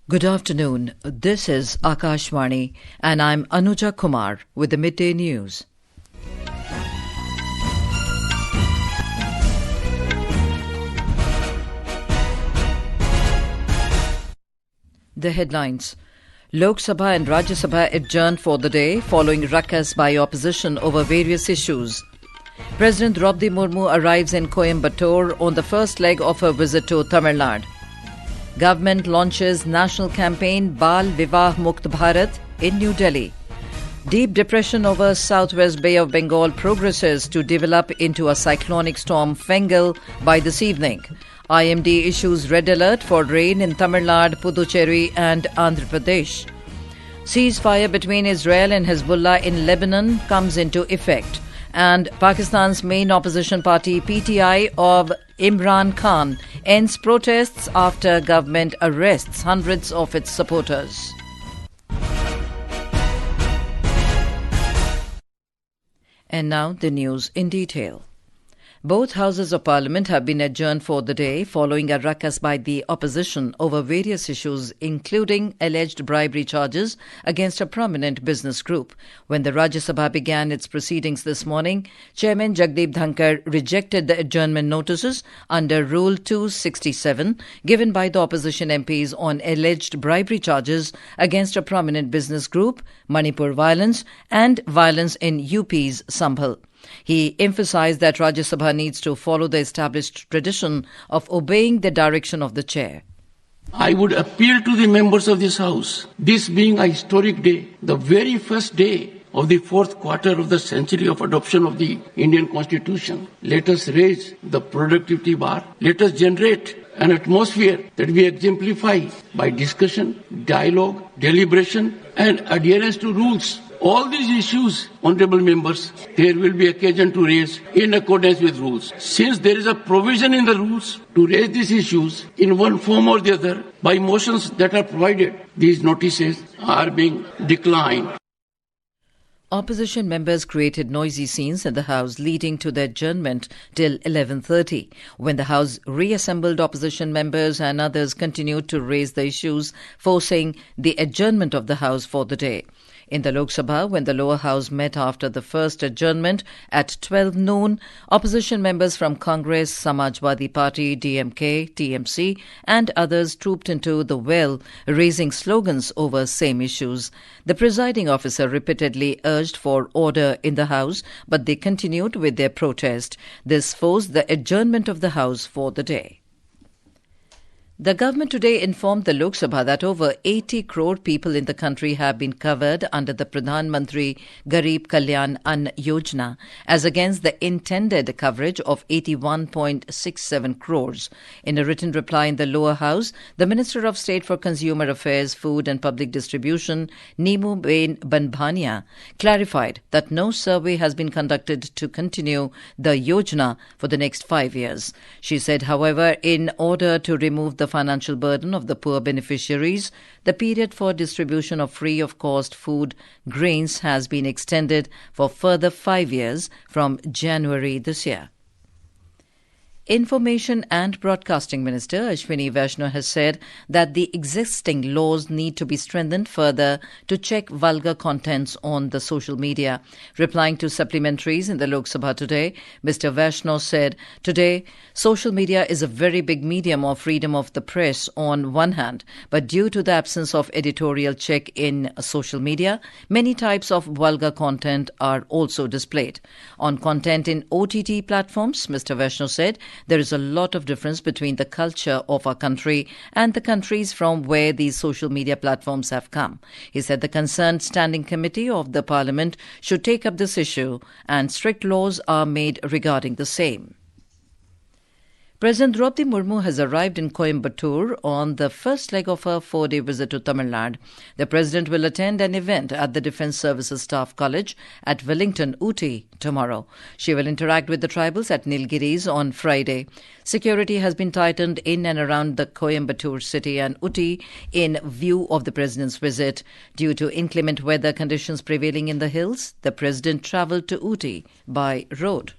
Good afternoon. This is Akashvani and I'm Anuja Kumar with the Midday News. The headlines. Lok Sabha and Rajya Sabha adjourned for the day following ruckus by opposition over various issues. President Droupadi Murmu arrives in Coimbatore on the first leg of her visit to Tamil Nadu. Government launches national campaign Vivah, Mukt, Bharat in New Delhi. Deep depression over southwest Bay of Bengal progresses to develop into a cyclonic storm Fengal by this evening. IMD issues red alert for rain in Tamil Nadu, Puducherry and Andhra Pradesh. Ceasefire between Israel and Hezbollah in Lebanon comes into effect. And Pakistan's main opposition party PTI of Imran Khan ends protests after government arrests hundreds of its supporters. And now the news in detail. Both houses of parliament have been adjourned for the day following a ruckus by the opposition over various issues, including alleged bribery charges against a prominent business group. When the Rajya Sabha began its proceedings this morning, Chairman Jagdeep Dhankar rejected the adjournment notices under Rule 267 given by the opposition MPs on alleged bribery charges against a prominent business group, Manipur violence and violence in UP's Sambhal. He emphasized that Rajya Sabha needs to follow the established tradition of obeying the direction of the chair. I would appeal to the members of this House, this being a historic day, the very first day of the fourth quarter of the century of adoption of the Indian Constitution. Let us raise the productivity bar. Let us generate an atmosphere that we exemplify by discussion, dialogue, deliberation and adherence to rules. All these issues, honourable members, there will be occasion to raise in accordance with rules. Since there is a provision in the rules to raise these issues in one form or the other by motions that are provided, these notices are being declined. Opposition members created noisy scenes in the House leading to the adjournment till 11:30. When the House reassembled, opposition members and others continued to raise the issues, forcing the adjournment of the House for the day. In the Lok Sabha, when the lower house met after the first adjournment at 12 noon, opposition members from Congress, Samajwadi Party, DMK, TMC and others trooped into the well, raising slogans over same issues. The presiding officer repeatedly urged for order in the House, but they continued with their protest. This forced the adjournment of the House for the day. The government today informed the Lok Sabha that over 80 crore people in the country have been covered under the Pradhan Mantri Garib Kalyan Ann Yojana, as against the intended coverage of 81.67 crores. In a written reply in the lower house, the Minister of State for Consumer Affairs, Food and Public Distribution, Neemu Bain Banbhania, clarified that no survey has been conducted to continue the Yojana for the next 5 years. She said, however, in order to remove the financial burden of the poor beneficiaries, the period for distribution of free of cost food grains has been extended for further 5 years from January this year. Information and Broadcasting Minister Ashwini Vaishnaw has said that the existing laws need to be strengthened further to check vulgar contents on the social media. Replying to supplementaries in the Lok Sabha today, Mr. Vaishnaw said, today, social media is a very big medium of freedom of the press on one hand, but due to the absence of editorial check in social media, many types of vulgar content are also displayed. On content in OTT platforms, Mr. Vaishnaw said, there is a lot of difference between the culture of our country and the countries from where these social media platforms have come. He said the concerned standing committee of the Parliament should take up this issue and strict laws are made regarding the same. President Droupadi Murmu has arrived in Coimbatore on the first leg of her 4-day visit to Tamil Nadu. The President will attend an event at the Defence Services Staff College at Wellington, Ooty, tomorrow. She will interact with the tribals at Nilgiris on Friday. Security has been tightened in and around the Coimbatore city and Ooty in view of the President's visit. Due to inclement weather conditions prevailing in the hills, the President travelled to Ooty by road.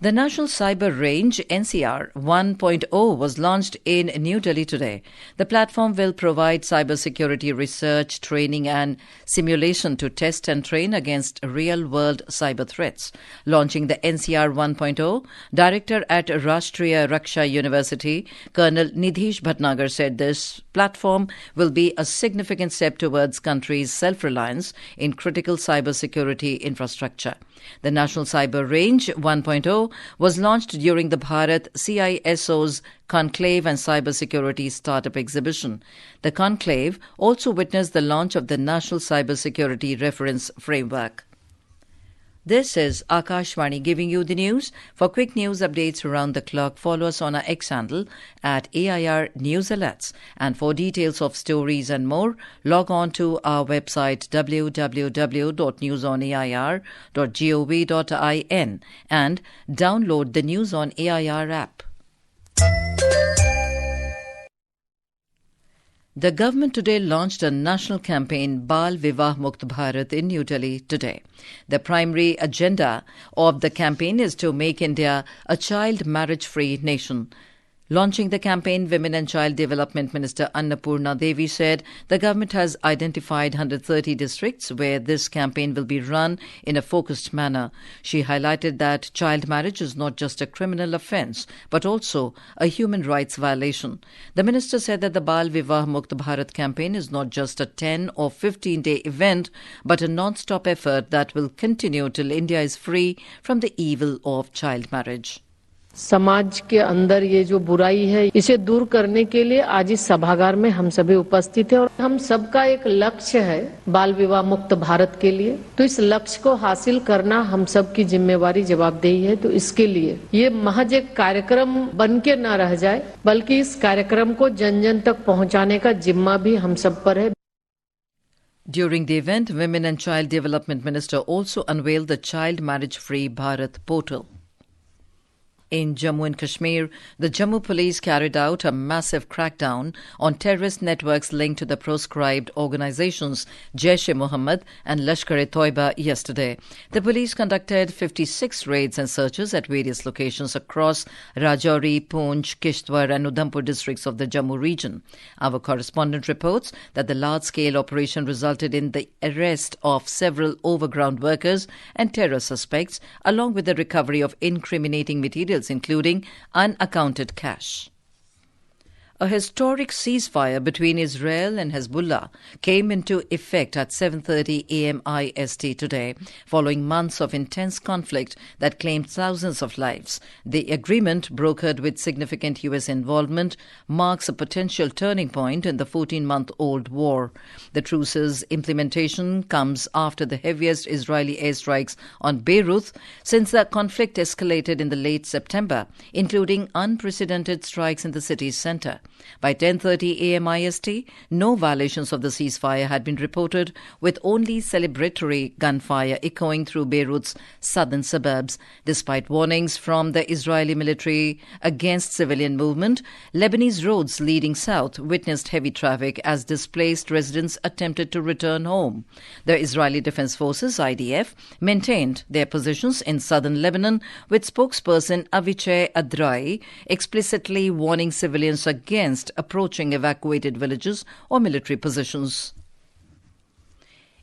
The National Cyber Range NCR 1.0 was launched in New Delhi today. The platform will provide cybersecurity research, training and simulation to test and train against real-world cyber threats. Launching the NCR 1.0, Director at Rajya Raksha University, Colonel Nidhish Bhatnagar said this platform will be a significant step towards country's self-reliance in critical cybersecurity infrastructure. The National Cyber Range 1.0 was launched during the Bharat CISO's Conclave and Cybersecurity Startup Exhibition. The Conclave also witnessed the launch of the National Cybersecurity Reference Framework. This is Akashvani giving you the news. For quick news updates around the clock, follow us on our X handle at AIR News Alerts. And for details of stories and more, log on to our website www.newsonair.gov.in and download the News on AIR app. The government today launched a national campaign, Vivah Mukt Bharat, in New Delhi today. The primary agenda of the campaign is to make India a child marriage-free nation. Launching the campaign, Women and Child Development Minister Annapurna Devi said the government has identified 130 districts where this campaign will be run in a focused manner. She highlighted that child marriage is not just a criminal offence, but also a human rights violation. The minister said that the Bal Vivah Mukt Bharat campaign is not just a 10 or 15-day event, but a non-stop effort that will continue till India is free from the evil of child marriage. समाज के अंदर ये जो बुराई है इसे दूर करने के लिए आज इस सभागार में हम सभी उपस्थित हैं और हम सबका एक लक्ष्य है बाल विवाह मुक्त भारत के लिए। तो इस लक्ष्य को हासिल करना हम सब की जिम्मेवारी जवाबदेही है। तो इसके लिए ये महज एक कार्यक्रम बन के न रह जाए, बल्कि इस कार्यक्रम को जन जन तक पहुंचाने का जिम्मा भी हम सब पर है। During the event, Women and Child Development Minister also unveiled the Child Marriage Free Bharat portal. In Jammu and Kashmir, the Jammu police carried out a massive crackdown on terrorist networks linked to the proscribed organizations Jaish-e-Mohammed and Lashkar-e-Toiba yesterday. The police conducted 56 raids and searches at various locations across Rajouri, Poonch, Kishtwar and Udhampur districts of the Jammu region. Our correspondent reports that the large-scale operation resulted in the arrest of several overground workers and terror suspects, along with the recovery of incriminating materials including unaccounted cash. A historic ceasefire between Israel and Hezbollah came into effect at 7:30 a.m. IST today, following months of intense conflict that claimed thousands of lives. The agreement, brokered with significant U.S. involvement, marks a potential turning point in the 14-month-old war. The truce's implementation comes after the heaviest Israeli airstrikes on Beirut since the conflict escalated in the late September, including unprecedented strikes in the city's center. By 10:30 a.m. IST, no violations of the ceasefire had been reported, with only celebratory gunfire echoing through Beirut's southern suburbs. Despite warnings from the Israeli military against civilian movement, Lebanese roads leading south witnessed heavy traffic as displaced residents attempted to return home. The Israeli Defense Forces, IDF, maintained their positions in southern Lebanon, with spokesperson Avichai Adrai explicitly warning civilians against approaching evacuated villages or military positions.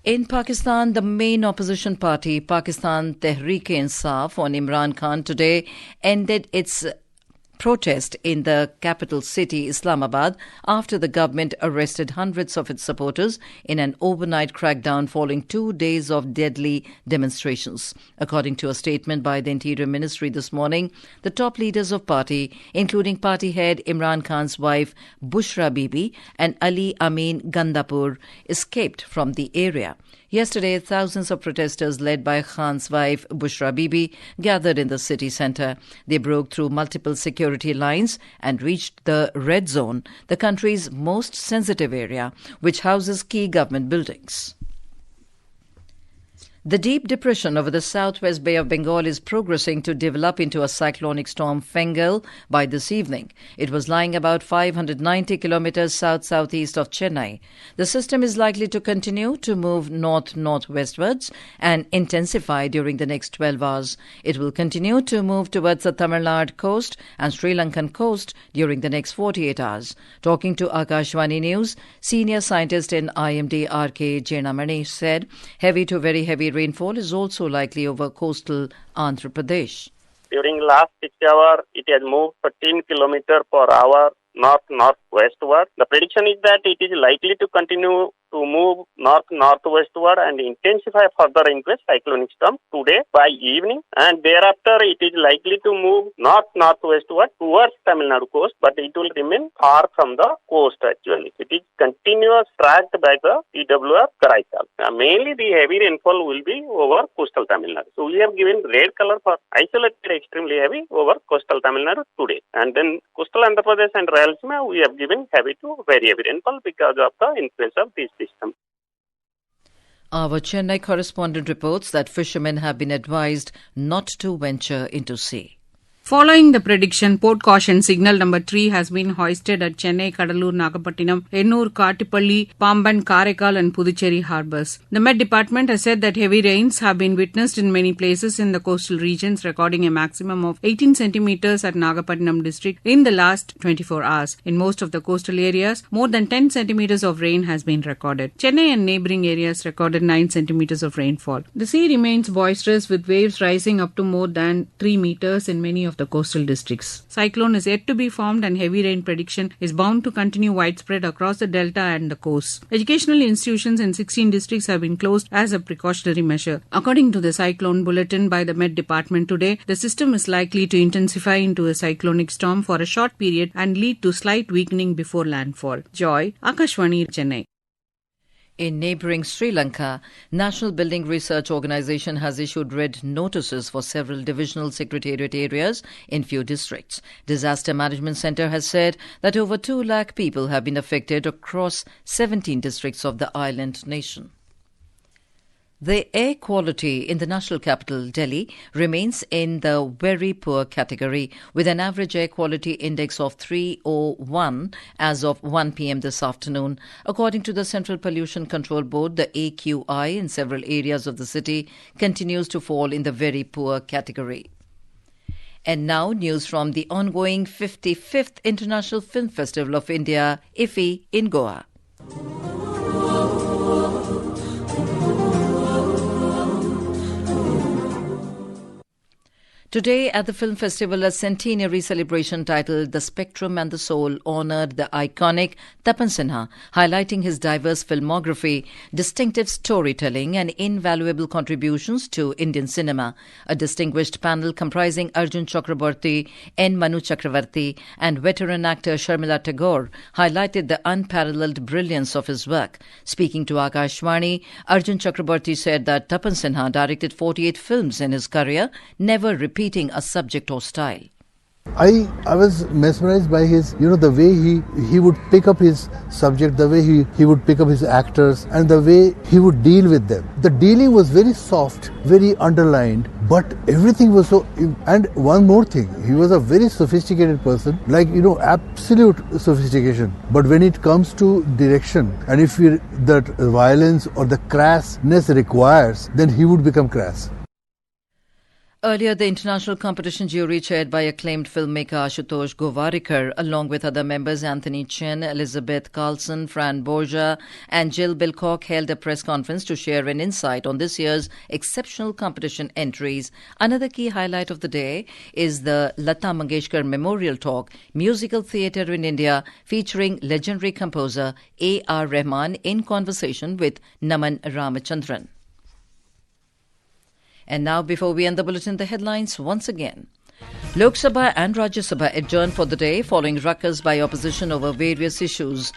In Pakistan, the main opposition party, Pakistan Tehreek-e-Insaf on Imran Khan, today ended its protest in the capital city, Islamabad, after the government arrested hundreds of its supporters in an overnight crackdown following 2 days of deadly demonstrations. According to a statement by the Interior Ministry this morning, the top leaders of party, including party head Imran Khan's wife Bushra Bibi and Ali Amin Gandapur, escaped from the area. Yesterday, thousands of protesters led by Khan's wife, Bushra Bibi, gathered in the city centre. They broke through multiple security lines and reached the Red Zone, the country's most sensitive area, which houses key government buildings. The deep depression over the southwest Bay of Bengal is progressing to develop into a cyclonic storm Fengal by this evening. It was lying about 590 kilometers south-southeast of Chennai. The system is likely to continue to move north-northwestwards and intensify during the next 12 hours. It will continue to move towards the Tamil Nadu coast and Sri Lankan coast during the next 48 hours. Talking to Akashvani News, senior scientist in IMD R.K. Jenamani said heavy to very heavy rainfall is also likely over coastal Andhra Pradesh. During last 6 hours, it has moved 13 kilometers per hour north-northwestward. The prediction is that it is likely to continue to move north-northwestward and intensify further into a cyclonic storm today by evening, and thereafter it is likely to move north-northwestward towards Tamil Nadu coast, but it will remain far from the coast actually. It is continuous tracked by the TWR Karaikal. Mainly the heavy rainfall will be over coastal Tamil Nadu. So we have given red color for isolated extremely heavy over coastal Tamil Nadu today, and then coastal Andhra Pradesh and Rayalaseema we have given heavy to very heavy rainfall because of the influence of this system. Our Chennai correspondent reports that fishermen have been advised not to venture into sea. Following the prediction, port caution signal number 3 has been hoisted at Chennai, Kadalur, Nagapattinam, Ennur, Kattupalli, Pamban, Karaikal and Puducherry harbours. The Met Department has said that heavy rains have been witnessed in many places in the coastal regions, recording a maximum of 18 centimetres at Nagapattinam district in the last 24 hours. In most of the coastal areas, more than 10 centimetres of rain has been recorded. Chennai and neighbouring areas recorded 9 centimetres of rainfall. The sea remains boisterous with waves rising up to more than 3 metres in many of the coastal districts. Cyclone is yet to be formed and heavy rain prediction is bound to continue widespread across the delta and the coast. Educational institutions in 16 districts have been closed as a precautionary measure. According to the cyclone bulletin by the Met Department today, the system is likely to intensify into a cyclonic storm for a short period and lead to slight weakening before landfall. Joy, Akashvani, Chennai. In neighbouring Sri Lanka, National Building Research Organisation has issued red notices for several divisional secretariat areas in few districts. Disaster Management Centre has said that over 2 lakh people have been affected across 17 districts of the island nation. The air quality in the national capital, Delhi, remains in the very poor category, with an average air quality index of 301 as of 1 p.m. this afternoon. According to the Central Pollution Control Board, the AQI in several areas of the city continues to fall in the very poor category. And now news from the ongoing 55th International Film Festival of India, IFFI, in Goa. Today at the film festival, a centenary celebration titled The Spectrum and the Soul honoured the iconic Tapan Sinha, highlighting his diverse filmography, distinctive storytelling and invaluable contributions to Indian cinema. A distinguished panel comprising Arjun Chakraborty, N. Manu Chakravarti and veteran actor Sharmila Tagore highlighted the unparalleled brilliance of his work. Speaking to Akashvani, Arjun Chakraborty said that Tapan Sinha directed 48 films in his career, never repeating a subject or style. I was mesmerized by his, the way he would pick up his subject, the way he would pick up his actors and the way he would deal with them. The dealing was very soft, very underlined, but everything was so... And one more thing, he was a very sophisticated person, absolute sophistication. But when it comes to direction, and if that violence or the crassness requires, then he would become crass. Earlier, the international competition jury chaired by acclaimed filmmaker Ashutosh Govarikar, along with other members Anthony Chen, Elizabeth Carlson, Fran Borja and Jill Bilcock, held a press conference to share an insight on this year's exceptional competition entries. Another key highlight of the day is the Lata Mangeshkar Memorial Talk, Musical Theatre in India, featuring legendary composer A.R. Rahman in conversation with Naman Ramachandran. And now, before we end the bulletin, the headlines once again. Lok Sabha and Rajya Sabha adjourned for the day following ruckus by opposition over various issues.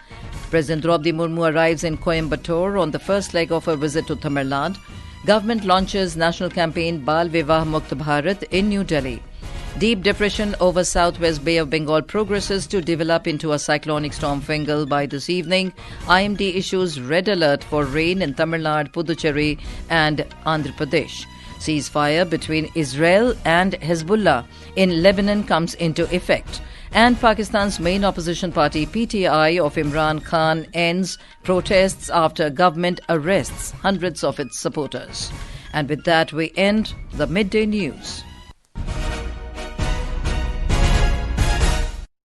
President Droupadi Murmu arrives in Coimbatore on the first leg of her visit to Tamil Nadu. Government launches national campaign Vivah Mukt Bharat in New Delhi. Deep depression over southwest Bay of Bengal progresses to develop into a cyclonic storm Fengal by this evening. IMD issues red alert for rain in Tamil Nadu, Puducherry and Andhra Pradesh. Ceasefire between Israel and Hezbollah in Lebanon comes into effect. And Pakistan's main opposition party PTI of Imran Khan ends protests after government arrests hundreds of its supporters. And with that we end the Midday News.